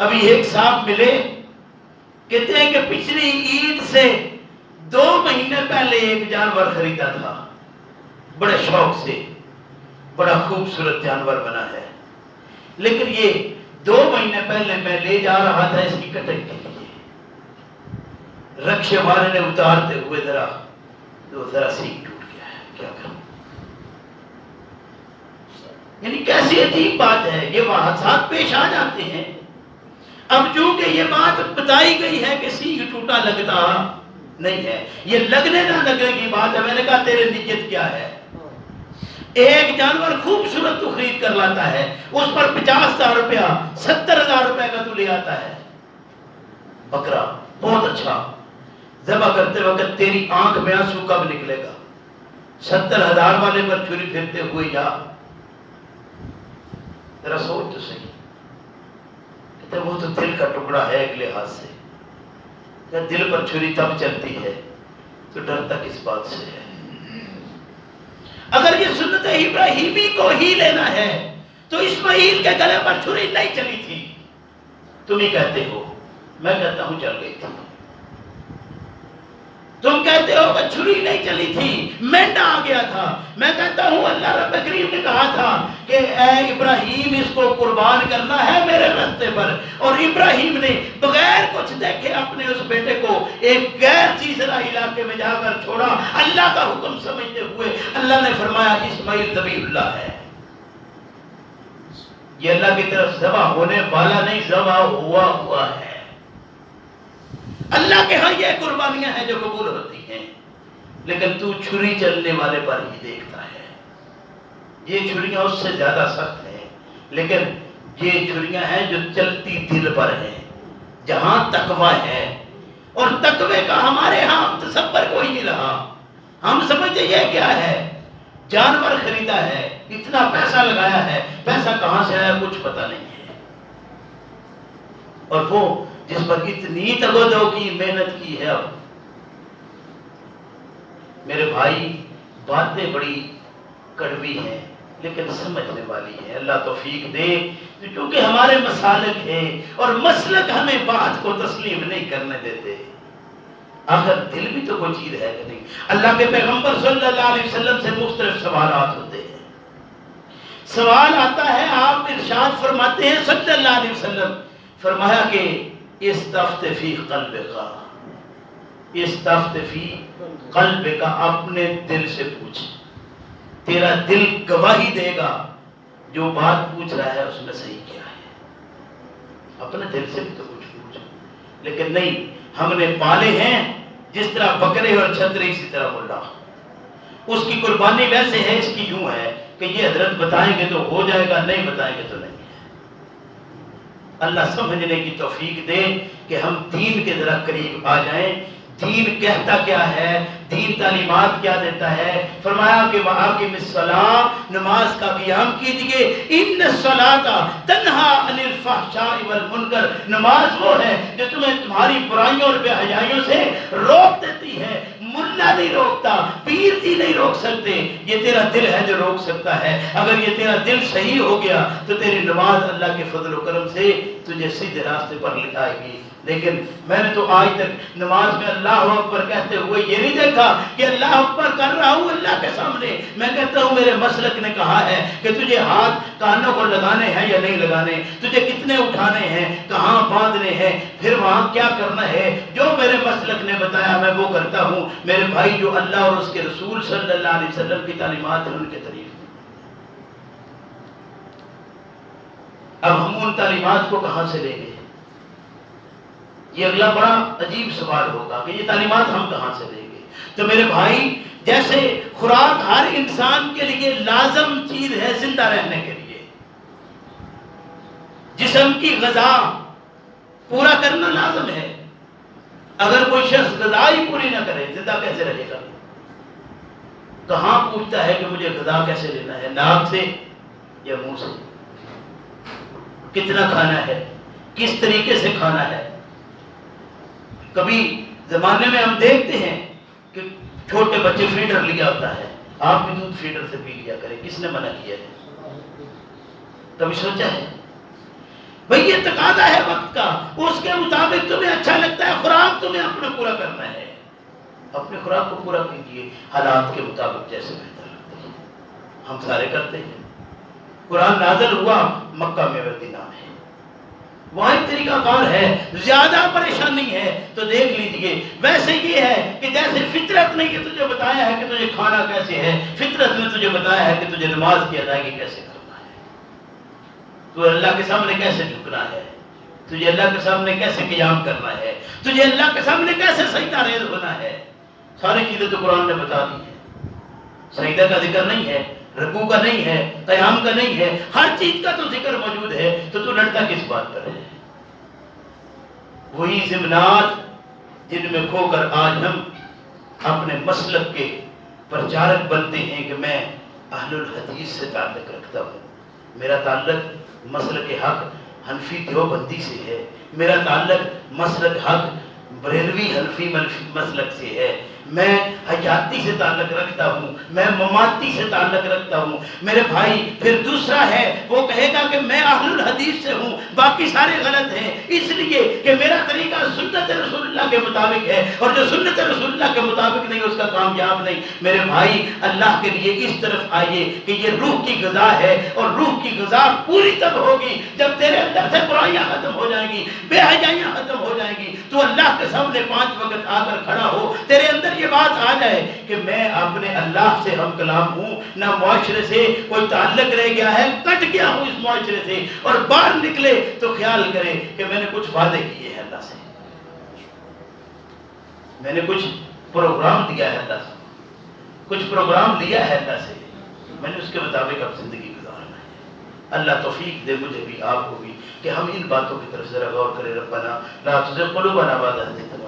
ابھی ایک صاحب ملے، کہتے ہیں کہ پچھلی عید سے 2 مہینے پہلے ایک جانور خریدا تھا، بڑے شوق سے، بڑا خوبصورت جانور بنا ہے، لیکن یہ 2 مہینے پہلے میں لے جا رہا تھا اس کی کٹنگ کے لیے، رکشے والے نے اتارتے ہوئے ذرا سینگ ٹوٹ گیا ہے، کیا کروں؟ یعنی کیسی عجیب بات ہے، یہ حادثات پیش آ جاتے ہیں۔ اب چونکہ یہ بات بتائی گئی ہے کہ سینگ ٹوٹا لگتا نہیں ہے، یہ لگنے نہ لگنے کی بات ہے۔ میں نے کہا تیرے نیت کیا ہے؟ ایک جانور خوبصورت تو خرید کر لاتا ہے، اس پر 50,000 روپیہ 70,000 روپے کا تو لے آتا ہے، بکرا بہت اچھا، ذبح کرتے وقت تیری آنکھ میں آنسو کب نکلے گا؟ 70,000 والے پر چھری پھرتے ہوئے جا، ذرا سوچ تو صحیح، کہتے وہ تو دل کا ٹکڑا ہے ایک لحاظ سے، کہ دل پر چھری تب چلتی ہے تو ڈرتا کس بات سے ہے؟ اگر یہ سنت ابراہیمی کو ہی لینا ہے تو اسماعیل کے گلے پر چھری نہیں چلی تھی، تم ہی کہتے ہو، میں کہتا ہوں چل گئی تھی۔ تم کہتے ہو کہ چھری نہیں چلی تھی، مینڈا آ گیا تھا، میں کہتا ہوں اللہ رب کریم نے کہا تھا کہ اے ابراہیم اس کو قربان کرنا ہے میرے راستے پر، اور ابراہیم نے بغیر کچھ دیکھے اپنے اس بیٹے کو ایک غیر تیسرا علاقے میں جا کر چھوڑا، اللہ کا حکم سمجھتے ہوئے۔ اللہ نے فرمایا اسماعیل ذبیح اللہ ہے، یہ اللہ کی طرف ذبح ہونے والا نہیں، ذبح ہوا ہے۔ اللہ کے ہاں یہ قربانیاں ہیں جو قبول ہوتی ہیں، لیکن تو چھری چلنے والے پر ہی دیکھتا ہے۔ یہ چھریاں اس سے زیادہ سخت ہیں، لیکن یہ چھریاں ہیں جو چلتی دل پر ہیں، جہاں تقوی ہے، اور تقوی کا ہمارے ہاں تصور کوئی نہیں رہا۔ ہم سمجھتے یہ کیا ہے، جانور خریدا ہے، اتنا پیسہ لگایا ہے، پیسہ کہاں سے آیا کچھ پتہ نہیں ہے، اور وہ جس پر اتنی تگودو کی محنت کی ہے۔ اب میرے بھائی باتیں بڑی کڑوی ہیں لیکن سمجھنے والی ہے، اللہ توفیق دے، کیونکہ ہمارے مسالک ہیں اور مسلک ہمیں بات کو تسلیم نہیں کرنے دیتے۔ آخر دل بھی تو کوئی چیز ہے کہ نہیں؟ اللہ کے پیغمبر صلی اللہ علیہ وسلم سے مختلف سوالات ہوتے ہیں، سوال آتا ہے، آپ ارشاد فرماتے ہیں صلی اللہ علیہ وسلم، فرمایا کہ استفت فی قلبک، استفت فی قلب کا، اپنے دل سے پوچھ، تیرا دل گواہی دے گا جو بات پوچھ رہا ہے اس میں صحیح کیا ہے. اپنے دل سے بھی تو کچھ پوچھ. لیکن نہیں، ہم نے پالے ہیں جس طرح بکرے اور چھترے، اسی طرح ملا. اس کی قربانی ویسے ہے، اس کی یوں ہے کہ یہ حضرت بتائیں گے تو ہو جائے گا، نہیں بتائیں گے تو نہیں. اللہ سمجھنے کی توفیق دے کہ ہم دین کے ذرا قریب آ جائیں. دین کہتا کیا ہے، دین تعلیمات کیا دیتا ہے. فرمایا کہ وَأَقِمِ الصَّلَاةَ، نماز کا قیام کیجئے. إِنَّ الصَّلَاةَ تَنْهَىٰ عَنِ الْفَحْشَاءِ وَالْمُنکَرِ، نماز وہ ہے جو تمہیں تمہاری برائیوں اور بے حیائیوں سے روک دیتی ہے. ملا نہیں روکتا، پیر بھی نہیں روک سکتے، یہ تیرا دل ہے جو روک سکتا ہے. اگر یہ تیرا دل صحیح ہو گیا تو تیری نماز اللہ کے فضل و کرم سے تجھے سیدھے راستے پر لے آئے گی. لیکن میں نے تو آج تک نماز میں اللہ اکبر کہتے ہوئے یہ نہیں دیکھا کہ اللہ اکبر کر رہا ہوں اللہ کے سامنے. میں کہتا ہوں میرے مسلک نے کہا ہے کہ تجھے ہاتھ کانوں کو لگانے ہیں یا نہیں لگانے، تجھے کتنے اٹھانے ہیں، کہاں باندھنے ہیں، پھر وہاں کیا کرنا ہے. جو میرے مسلک نے بتایا میں وہ کرتا ہوں. میرے بھائی، جو اللہ اور اس کے رسول صلی اللہ علیہ وسلم کی تعلیمات ہیں ان کے طریقے. اب ہم ان تعلیمات کو کہاں سے لیں گے؟ یہ اگلا بڑا عجیب سوال ہوگا کہ یہ تعلیمات ہم کہاں سے لیں گے. تو میرے بھائی، جیسے خوراک ہر انسان کے لیے لازم چیز ہے زندہ رہنے کے لیے، جسم کی غذا پورا کرنا لازم ہے. اگر کوئی شخص غذا ہی پوری نہ کرے زندہ کیسے رہے گا؟ کہاں پوچھتا ہے کہ مجھے غذا کیسے لینا ہے، ناک سے یا منہ سے؟ کتنا کھانا ہے، کس طریقے سے کھانا ہے؟ کبھی زمانے میں ہم دیکھتے ہیں کہ چھوٹے بچے فیڈر لیا ہوتا ہے، آپ بھی دودھ فیڈر سے پی لیا کریں، کس نے منع کیا ہے؟ کبھی سوچا ہے؟ بھئی یہ تقاضا ہے وقت کا، اس کے مطابق تمہیں اچھا لگتا ہے خوراک تمہیں اپنا پورا کرنا ہے. اپنے خوراک کو پورا کیجیے حالات کے مطابق جیسے بہتر لگتا ہے. ہم سارے کرتے ہیں. قرآن نازل ہوا مکہ میں مدینہ میں، وہاں ایک طریقہ کار ہے، زیادہ پریشانی ہے تو دیکھ لیجئے. ویسے یہ ہے کہ جیسے فطرت نے یہ تجھے بتایا ہے کہ تجھے کھانا کیسے ہے، فطرت نے تجھے بتایا ہے کہ تجھے نماز کی ادائیگی کیسے کرنا ہے، تو اللہ کے سامنے کیسے جھکنا ہے، تجھے اللہ کے سامنے کیسے قیام کرنا ہے، تجھے اللہ کے سامنے کیسے سجدہ ریز ہونا ہے. ساری چیزیں تو قرآن نے بتا دی ہیں. سجدہ کا ذکر نہیں ہے، رکوع کا نہیں ہے، قیام کا نہیں ہے، ہر چیز کا تو ذکر موجود ہے. تو لڑتا کس بات پر ہے؟ وہی ضمنات جن میں کھو کر آج ہم اپنے مسلک کے پرچارک بنتے ہیں کہ میں اہل الحدیث سے تعلق رکھتا ہوں، میرا تعلق مسلک حق حنفی دیوبندی سے ہے، میرا تعلق مسلک حق بریلوی حنفی مسلک سے ہے، میں حیاتی سے تعلق رکھتا ہوں، میں مماتی سے تعلق رکھتا ہوں. میرے بھائی، پھر دوسرا ہے وہ کہے گا کہ میں اہل الحدیث سے ہوں، باقی سارے غلط ہیں اس لیے کہ میرا طریقہ سنت رسول اللہ کے مطابق ہے، اور جو سنت رسول اللہ کے مطابق نہیں اس کا کامیاب نہیں. میرے بھائی، اللہ کے لیے اس طرف آئیے کہ یہ روح کی غذا ہے، اور روح کی غذا پوری تب ہوگی جب تیرے اندر سے برائیاں ختم ہو جائیں گی، بے حیائیاں ختم ہو جائیں گی. تو اللہ کے سامنے 5 وقت آ کر کھڑا ہو، تیرے اندر یہ بات آ جائے کہ میں اپنے اللہ سے ہم کلام ہوں، نہ معاشرے سے کوئی تعلق رہ گیا ہے، کٹ گیا ہوں اس معاشرے سے، اور باہر نکلے تو خیال کرے کہ میں نے کچھ وعدے کیے ہیں اللہ سے، میں نے کچھ پروگرام دیا ہے اللہ سے، کچھ پروگرام لیا ہے اللہ سے، میں نے اس کے مطابق اب زندگی گزارنا ہے. اللہ توفیق دے مجھے بھی آپ کو بھی کہ ہم ان باتوں کی طرف ذرا غور کریں. ربنا لا تزغ قلوبنا بعد إذ هديتنا